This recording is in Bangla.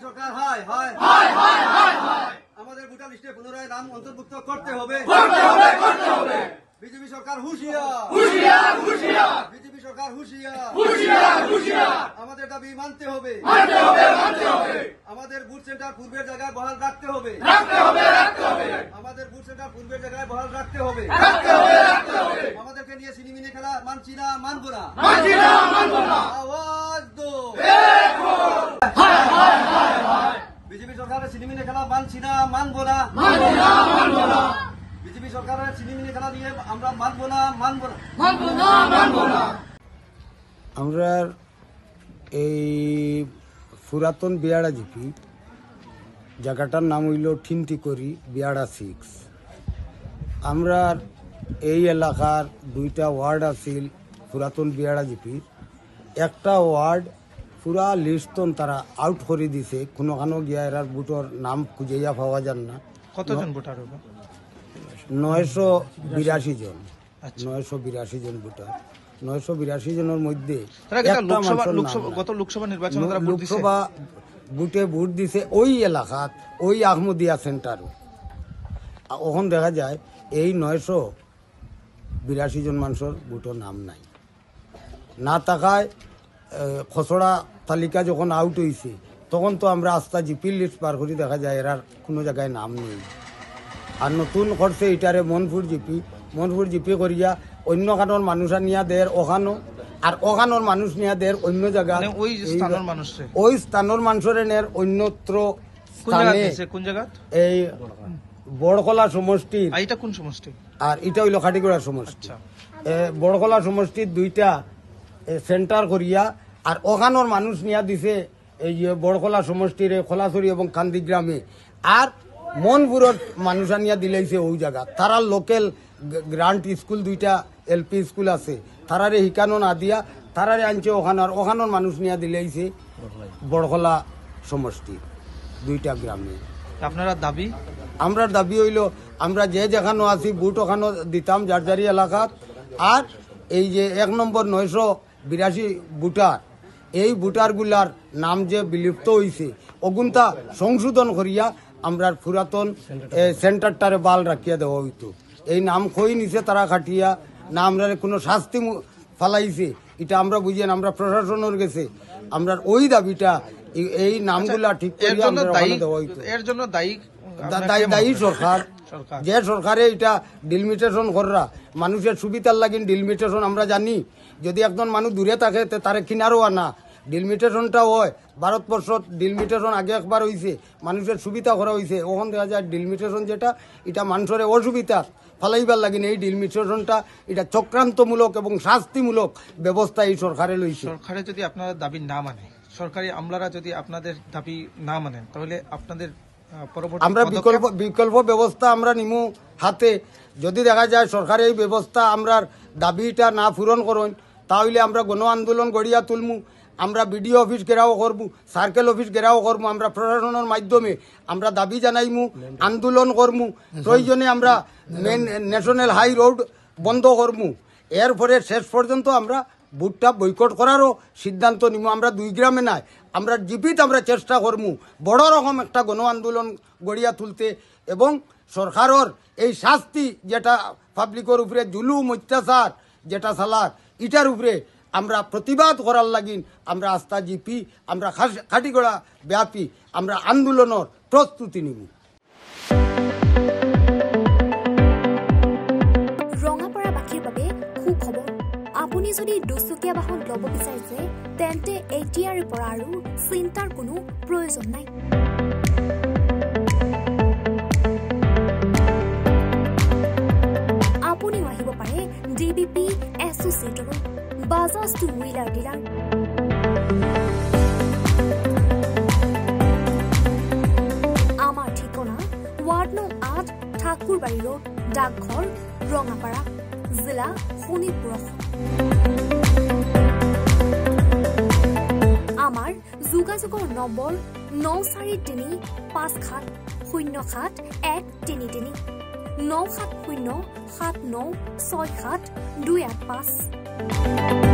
সরকার আমাদের ভোটার লিস্টে পুনরায় নাম অন্তর্ভুক্ত করতে হবে। বিজেপি সরকার হুঁশিয়ার, বিজেপি সরকার হুঁশিয়ার, আমাদের দাবি মানতে হবে। আমাদের বুথ সেন্টার পূর্বের জায়গায় বহাল রাখতে হবে। আমাদের বুথ সেন্টার পূর্বের জায়গায় বহাল রাখতে হবে। আমাদেরকে নিয়ে সিনেমিনে খেলা মানছি না, মানবো না। আওয়াজ দো। বিজেপি সরকারের সিনেমিনে খেলা মানছি না, মানবো না। বিজেপি সরকারের সিনেমিনে খেলা নিয়ে আমরা মানবো না। আমরা এই পুরাতন বিয়াড়া জিপি জায়গাটার নাম হইল ঠিনটিকরি বিয়াড়া 6। আমরা এই এলাকার 2টা ওয়ার্ড আছিল পুরাতন বিয়াড়া জিপির। একটা ওয়ার্ড পুরা লিস্ট তারা আউট করে দিছে, কোনোখানো গিয়া এরার বুটোর নাম খুঁজেইয়া পাওয়া যান না। কতজন ভোটার হবে? 982 জন। 982 জন ভোটার। 982 জনের মধ্যে গত লোকসভা নির্বাচন লোকসভা বুটে ভোট দিছে ওই এলাকাত, ওই আহমদিয়া সেন্টার। ওখান দেখা যায় এই 982 জন মানুষের ভোটের নাম নাই। না থাকায় খসড়া তালিকা যখন আউট হয়েছে তখন তো আমরা আস্থা জিপির লিস্ট পার করি, দেখা যায় এরার কোনো জায়গায় নাম নেই। আর নতুন করছে এটারে মনপুর জিপি করিয়া অন্য কানোর মানুষ নিয়া দের ওখানো, আর ওখানোর মানুষ নিয়া দের অন্য জায়গা, ওই স্থানের মানুষের নের অন্যত্র স্থানে। এই বড়কলা সমষ্টি, এটা কোন সমষ্টি? আর এটা হইল খাটিগড়া সমষ্টি। বড়কলা সমষ্টির 2টা সেন্টার করিয়া আর ওখানোর মানুষ নিয়া দিছে এই যে বড়কলা সমষ্টির খোলাছড়ি এবং কান্দি গ্রামে। আর মনপুরের মানুষ আনিয়া দিলাইছে ওই জায়গা। তারা লোকাল গ্রান্ট স্কুল 2টা এলপি স্কুল আছে, তারারে শিকানো না দিয়া তারারে আনছে ওখানোর মানুষ নিয়া দিলাইছে বড়কলা সমষ্টি 2টা গ্রামে। আপনারা দাবি? আমরা দাবি হইল আমরা যে যেখানে আছি বুট ওখানে দিতাম জারজারি এলাকাত। আর এই যে 1 নম্বর 982 বুটার, এই বুটারগুলার নাম যে বিলুপ্ত হয়েছে অগুনতা সংশোধন করিয়া আমরা পুরাতন সেন্টারটারে বাল রাখিয়া দেওয়া হইতো। এই নাম খই নিছে তারা খাটিয়া, না আমরা কোনো শাস্তি ফালাইছে এটা আমরা বুঝিয়ে আমরা প্রশাসনের গেছে। আমরা ওই দাবিটা এই নামগুলা ঠিক করিয়া দেওয়া হইতো। এর জন্য দায়ী সরকার, যে সরকারে এটা ডিলিমিটেশন করা মানুষের সুবিধার লাগিন ডিলিমিটেশন। আমরা জানি যদি একজন মানুষ দূরে থাকে তারে কিনারও আনা ডিলিমিটেশনটা হয়। ভারতবর্ষ ডিলিমিটেশন আগে একবার হয়েছে, মানুষের সুবিধা করা হয়েছে। ওখান দেখা যায় ডিলিমিটেশন যেটা এটা মানুষের অসুবিধা ফালাইবার লাগিন। এই ডিলিমিটেশনটা এটা চক্রান্তমূলক এবং শাস্তিমূলক ব্যবস্থা এই সরকারে লইছে। সরকারে যদি আপনারা দাবি না মানে, সরকারি আমলারা যদি আপনাদের দাবি না মানেন, তাহলে আপনাদের আমরা বিকল্প ব্যবস্থা আমরা নিমু হাতে। যদি দেখা যায় সরকার এই ব্যবস্থা আমরা দাবিটা না পূরণ করেন তাহলে আমরা গণ আন্দোলন গড়িয়া তুলমু। আমরা বিডিও অফিস ঘেরাও করবো, সার্কেল অফিস ঘেরাও করবো। আমরা প্রশাসনের মাধ্যমে আমরা দাবি জানাইমু, আন্দোলন করমু। প্রয়োজনে আমরা মেন ন্যাশনাল হাই রোড বন্ধ করমু। এরপরে শেষ পর্যন্ত আমরা ভোটটা বয়কট করারও সিদ্ধান্ত নিমু। আমরা 2 গ্রামে নাই, আমরা জিপিত আমরা চেষ্টা করমু বড় রকম একটা গণ আন্দোলন গড়িয়া তুলতে। এবং সরকারের এই শাস্তি যেটা পাবলিকের উপরে জুলুম অত্যাচার যেটা চালার, এটার উপরে আমরা প্রতিবাদ করার লাগিন আমরা আস্থা জিপি আমরা খাটিগড়া ব্যাপী আমরা আন্দোলনের প্রস্তুতি নিব। ৰঙাপাৰাবাসীৰ বাবে সুখবৰ। আপুনি যদি দুচকীয়া বাহন ল'ব বিচাৰিছে তেন্তে এতিয়াৰে পৰা আৰু চিন্তাৰ কোনো প্ৰয়োজন নাই। আপুনিও আহিব পাৰে ডিবিপি এছ'চিয়েটৰ বাজাজ টু হুইলাৰ ডিলাৰ। আমাৰ ঠিকনা ৱাৰ্ড নং 8 ঠাকুৰবাৰী ৰোড, ডাকঘৰ, ৰঙাপাৰা, জিলা শোণিতপুৰ। আমাৰ যোগাযোগৰ নম্বৰ 9435707133 9707967285285।